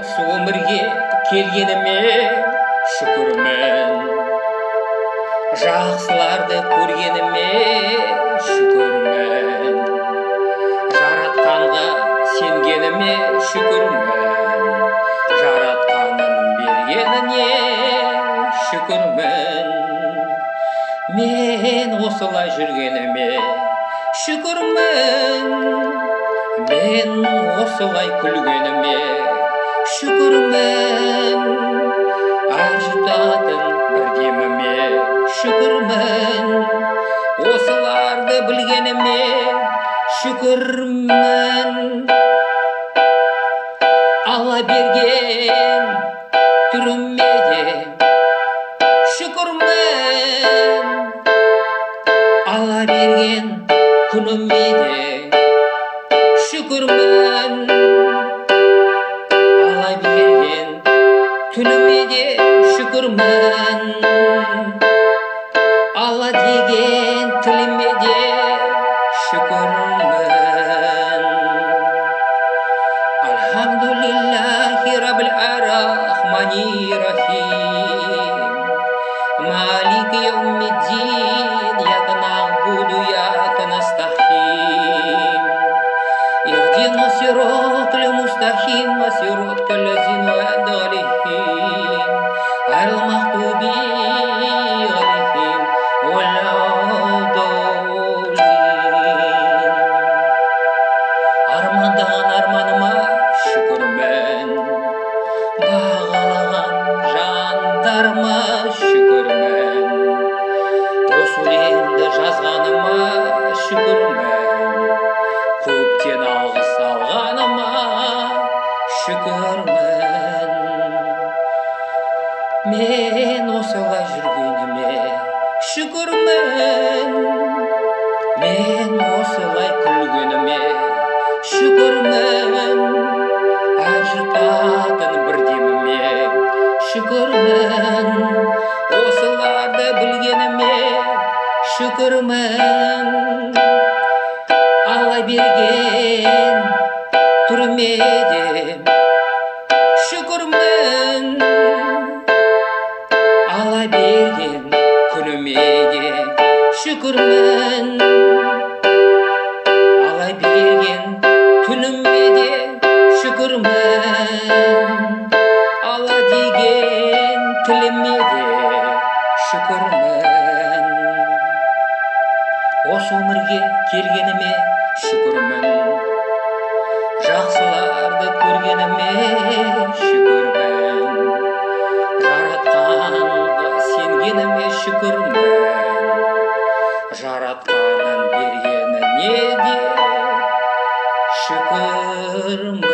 Осы өмірге келгеніме шүкірмін, жақсыларды көргеніме шүкірмін, жаратқанға сенгеніме шүкірмін, жаратқанның бергеніне шүкірмін. Мен осылай жүргеніме шүкірмін, мен осылай күлгеніме шүкірмін, ажытатын бір деміме шүкірмін, осыларды білгеніме шүкірмін. Алла берген түріме де шүкірмін, Алла берген күніме де шүкірмін, Алла берген түніме де шүкірмін, Алла деген тіліме де шүкірмін. Алхамдулиллахи раббил аррахмани рахим, малики яумиддин, ияка нa'буду ва ияка настa'ин, ихдина сиротал мустақим, сиротал лазина ан'амта алейхим, гайрил мағдуби алейхим валладдаллин. Армандаған арманыма шүкірмін, бағалаған жандарыма шүкірмін, осы өлеңді жазғаныма шүкірмін, көптен алғыс алғаныма шүкірмін. Мен осылай жүргеніме шүкірмін, мен осылай күлгеніме шүкірмін, ажытатын бір деміме шүкірмін, осыларды білгеніме шүкірмін, Алла берген түріме де шүкірмін, Алла берген күніме де шүкірмін, Алла берген түніме де шүкірмін, Алла деген тіліме де шүкірмін. Осы өмірге келгеніме шүкірмін, жақсыларды көргеніме шүкірмін, жаратқанға сенгеніме шүкірмін, жаратқанның бергеніне де шүкірмін.